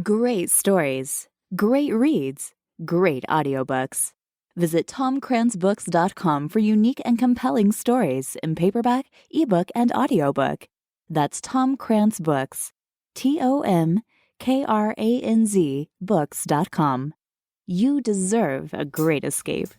Great stories, great reads, great audiobooks. Visit tomcransbooks.com for unique and compelling stories in paperback, ebook, and audiobook. That's Tom Krantz Books. TOMKRANZ books.com. You deserve a great escape.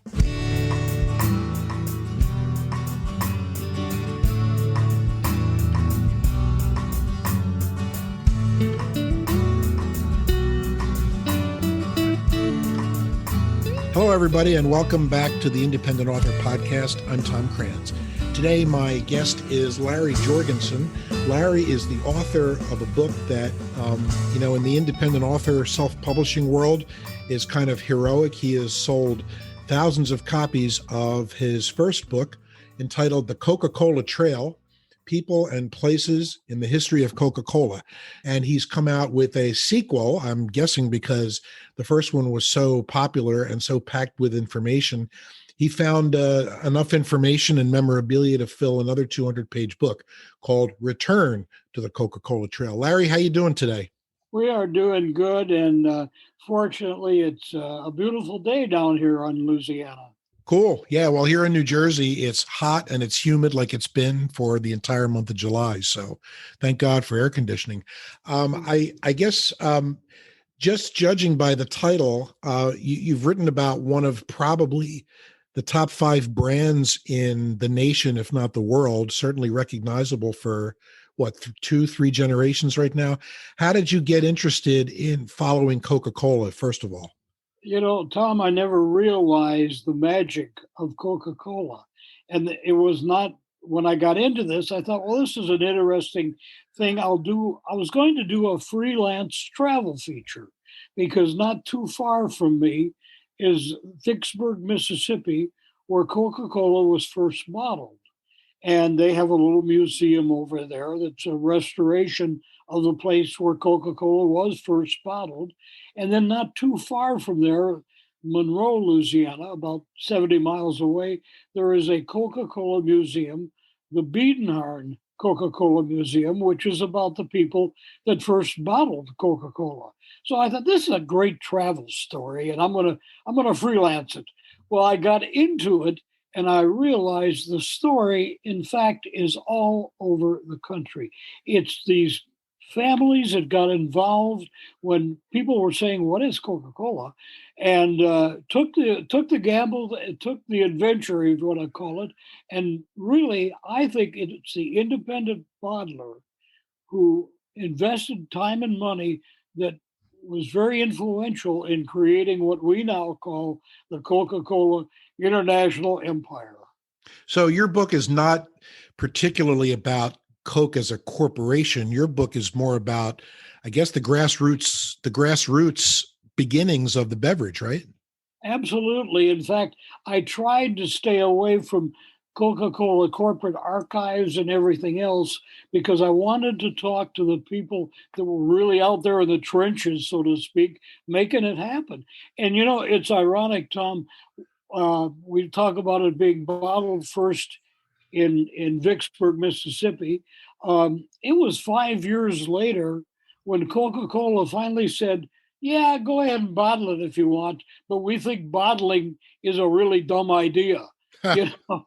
Hello, everybody, and welcome back to the Independent Author Podcast. I'm Tom Krantz. Today, my guest is Larry Jorgensen. Larry is the author of a book that, in the independent author self-publishing world is kind of heroic. He has sold thousands of copies of his first book entitled The Coca Cola Trail, People and Places in the History of Coca-Cola. And he's come out with a sequel, I'm guessing because the first one was so popular and so packed with information. He found enough information and memorabilia to fill another 200-page book called Return to the Coca Cola Trail. Larry, how you doing today? We are doing good, and fortunately, it's a beautiful day down here in Louisiana. Cool. Yeah, well, here in New Jersey, it's hot and it's humid like it's been for the entire month of July. So thank God for air conditioning. I guess just judging by the title, you've written about one of probably the top 5 brands in the nation, if not the world, certainly recognizable for, 2-3 generations right now. How did you get interested in following Coca-Cola, first of all? You know, Tom, I never realized the magic of Coca-Cola. And it was not, when I got into this, I thought, well, this is an interesting thing I was going to do a freelance travel feature because not too far from me is Vicksburg, Mississippi, where Coca-Cola was first bottled. And they have a little museum over there that's a restoration of the place where Coca-Cola was first bottled. And then not too far from there, Monroe, Louisiana, about 70 miles away, there is a Coca-Cola museum, the Biedenharn Coca-Cola Museum, which is about the people that first bottled Coca-Cola. So I thought this is a great travel story, and I'm gonna freelance it. Well, I got into it, and I realized the story, in fact, is all over the country. It's these families that got involved when people were saying, "What is Coca-Cola?" and took the gamble, took the adventure, is what I call it. And really, I think it's the independent bottler who invested time and money that was very influential in creating what we now call the Coca-Cola International Empire. So your book is not particularly about Coke as a corporation. Your book is more about, I guess, the grassroots beginnings of the beverage, right? Absolutely. In fact, I tried to stay away from Coca-Cola corporate archives and everything else because I wanted to talk to the people that were really out there in the trenches, so to speak, making it happen. And it's ironic, Tom. We talk about it being bottled first in Vicksburg, Mississippi. It was 5 years later when Coca-Cola finally said, "Yeah, go ahead and bottle it if you want, but we think bottling is a really dumb idea." You know,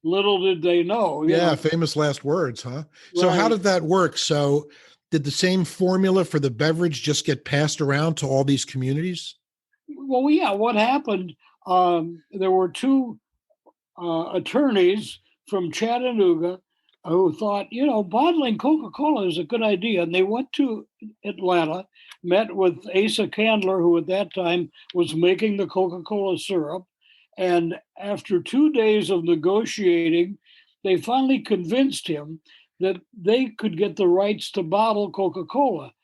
little did they know. Yeah, famous last words, huh? So how Right. did that work? So did the same formula for the beverage just get passed around to all these communities? Well, yeah. What happened? There were two attorneys from Chattanooga who thought, bottling Coca-Cola is a good idea. And they went to Atlanta, met with Asa Candler, who at that time was making the Coca-Cola syrup. And after 2 days of negotiating, they finally convinced him that they could get the rights to bottle Coca-Cola.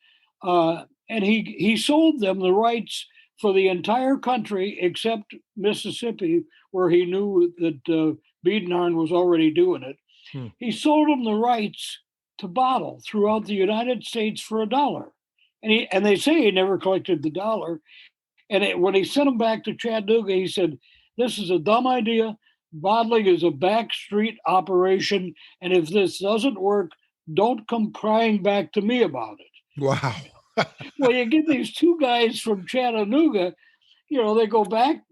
And he sold them the rights for the entire country except Mississippi, where he knew that Biedenharn was already doing it. Hmm. He sold them the rights to bottle throughout the United States for $1. And they say he never collected the dollar. And when he sent them back to Chattanooga, he said, "This is a dumb idea. Bottling is a backstreet operation. And if this doesn't work, don't come crying back to me about it." Wow. Well, you get these two guys from Chattanooga, they go back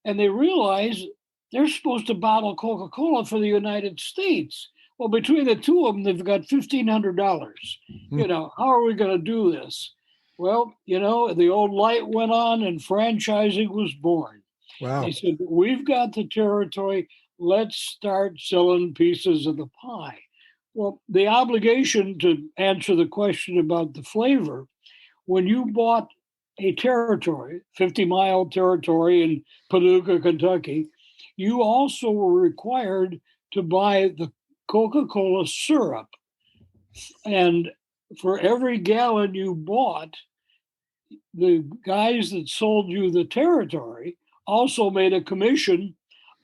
and they realize they're supposed to bottle Coca Cola for the United States. Well, between the two of them, they've got $1,500. How are we going to do this? Well, the old light went on and franchising was born. They Wow. said, we've got the territory. Let's start selling pieces of the pie. Well, the obligation to answer the question about the flavor, when you bought a territory, 50-mile territory in Paducah, Kentucky, you also were required to buy the Coca Cola syrup. And for every gallon you bought, the guys that sold you the territory also made a commission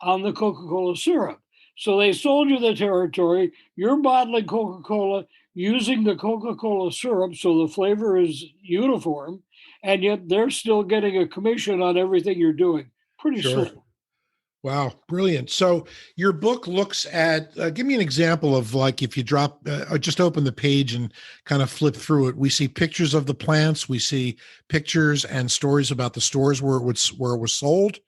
on the Coca Cola syrup. So they sold you the territory, you're bottling Coca Cola using the Coca Cola syrup, so the flavor is uniform, and yet they're still getting a commission on everything you're doing. Pretty Sure. slick. Wow, brilliant. So your book looks at, give me an example of like if you drop, just open the page and kind of flip through it. We see pictures of the plants. We see pictures and stories about the stores where it was sold.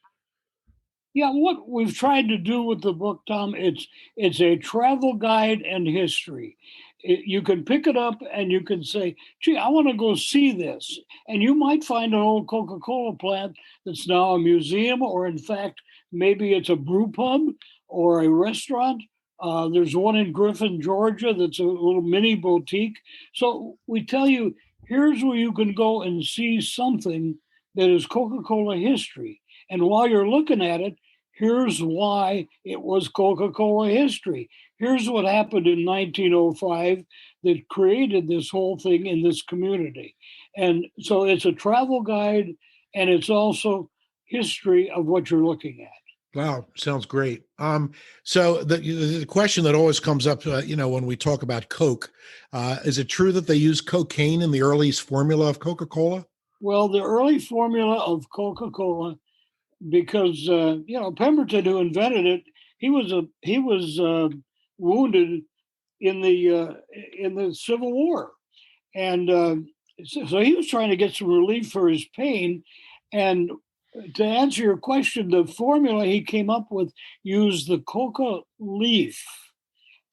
Yeah, what we've tried to do with the book, Tom, it's a travel guide and history. You can pick it up and you can say, "Gee, I want to go see this," and you might find an old Coca-Cola plant that's now a museum, or in fact, maybe it's a brew pub or a restaurant. There's one in Griffin, Georgia, that's a little mini boutique. So we tell you, here's where you can go and see something that is Coca-Cola history. And while you're looking at it, here's why it was Coca Cola history. Here's what happened in 1905 that created this whole thing in this community. And so it's a travel guide and it's also history of what you're looking at. Wow, sounds great. So the question that always comes up, when we talk about Coke, is it true that they use cocaine in the earliest formula of Coca-Cola? Well, the early formula of Coca Cola, because Pemberton, who invented it, he was wounded in the Civil War, and so he was trying to get some relief for his pain. And to answer your question, the formula he came up with used the coca leaf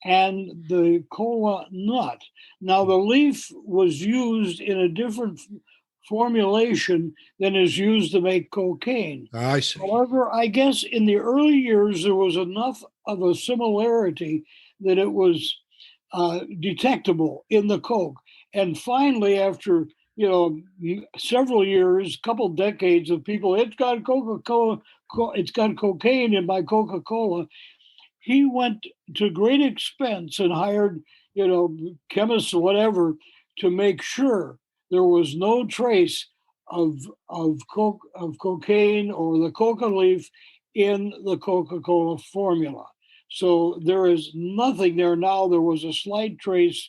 and the cola nut. Now, the leaf was used in a different formulation than is used to make cocaine. I see. However, I guess in the early years, there was enough of a similarity that it was detectable in the Coke. And finally, after several years, couple decades of people, it's got Coca-Cola, it's got cocaine in my Coca-Cola. He went to great expense and hired, chemists or whatever to make sure there was no trace of cocaine or the coca leaf in the Coca-Cola formula. So there is nothing there now. There was a slight trace,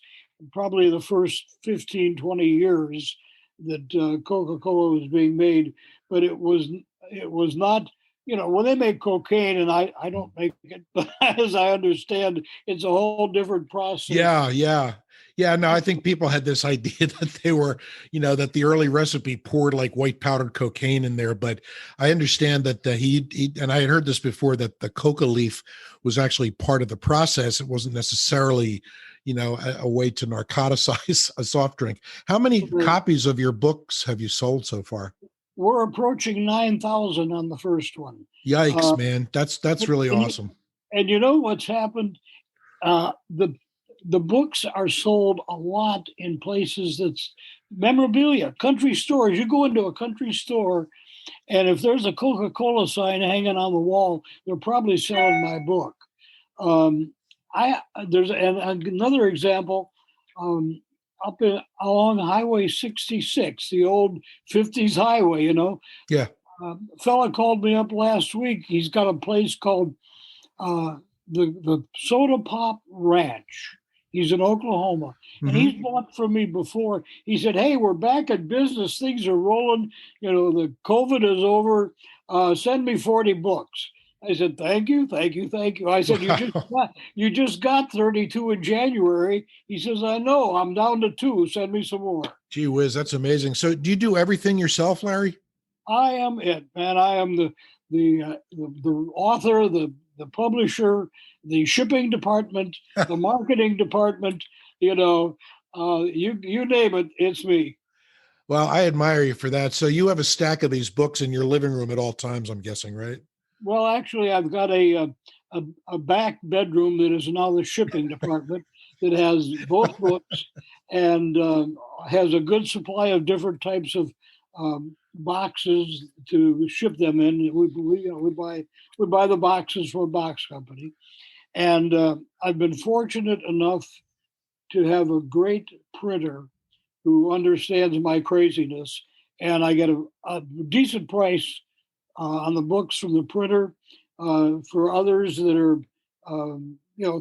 probably the first 15, 20 years that Coca-Cola was being made, but it was not. When they make cocaine, and I don't make it, but as I understand, it's a whole different process. Yeah. No, I think people had this idea that they were, that the early recipe poured like white powdered cocaine in there. But I understand that he and I had heard this before, that the coca leaf was actually part of the process. It wasn't necessarily, a way to narcotize a soft drink. How many copies of your books have you sold so far? We're approaching 9,000 on the first one. Yikes, man. That's really awesome. And you know what's happened? The books are sold a lot in places that's memorabilia, country stores. You go into a country store, and if there's a Coca-Cola sign hanging on the wall, they're probably selling my book. There's another example. Along Highway 66, the old 50s highway, Yeah. A fella called me up last week. He's got a place called the Soda Pop Ranch. He's in Oklahoma, and he's bought from me before. He said, "Hey, we're back at business. Things are rolling. The COVID is over. Send me 40 books." I said, thank you, thank you, thank you. I said, Wow. you just got 32 in January. He says, I know, I'm down to 2. Send me some more. Gee whiz, that's amazing. So do you do everything yourself, Larry? I am it, man. I am the author, the publisher, the shipping department, the marketing department. You name it, it's me. Well, I admire you for that. So you have a stack of these books in your living room at all times, I'm guessing, right? Well, actually, I've got a back bedroom that is now the shipping department that has both books and has a good supply of different types of boxes to ship them in. We buy the boxes from a box company, and I've been fortunate enough to have a great printer who understands my craziness, and I get a decent price on the books from the printer. For others that are,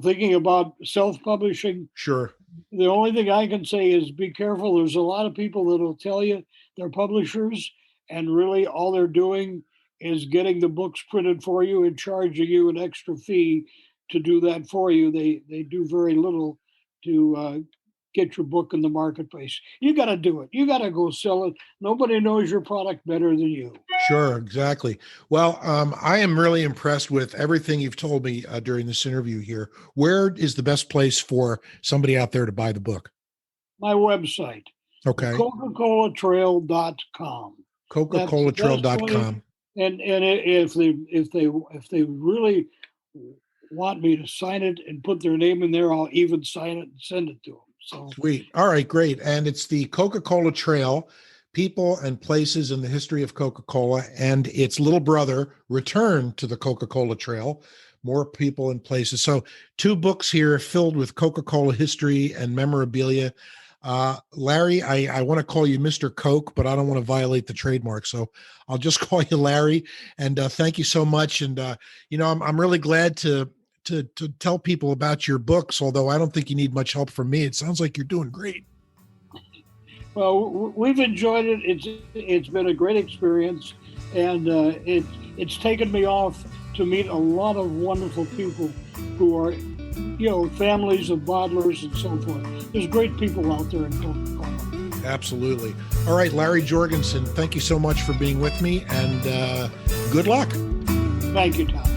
thinking about self-publishing, Sure. the only thing I can say is be careful. There's a lot of people that'll tell you they're publishers, and really all they're doing is getting the books printed for you and charging you an extra fee to do that for you. They do very little to get your book in the marketplace. You got to do it. You got to go sell it. Nobody knows your product better than you. Sure, exactly. Well, I am really impressed with everything you've told me during this interview here. Where is the best place for somebody out there to buy the book? My website, Okay. CocaColaTrail.com. That's the best place. CocaColaTrail.com. And if they really want me to sign it and put their name in there, I'll even sign it and send it to them. So Sweet. All right, great. And it's the Coca Cola Trail, People and Places in the History of Coca-Cola, and its little brother, Return to the Coca Cola Trail, More People and Places. So 2 books here filled with Coca-Cola history and memorabilia. Larry, I want to call you Mr. Coke, but I don't want to violate the trademark. So I'll just call you Larry. And thank you so much. And, I'm really glad to tell people about your books, although I don't think you need much help from me. It sounds like you're doing great. well, we've enjoyed it. It's been a great experience, and it's taken me off to meet a lot of wonderful people who are, families of bottlers and so forth. There's great people out there in Coca-Cola. Absolutely. All right, Larry Jorgensen, thank you so much for being with me, and good luck. Thank you, Tom.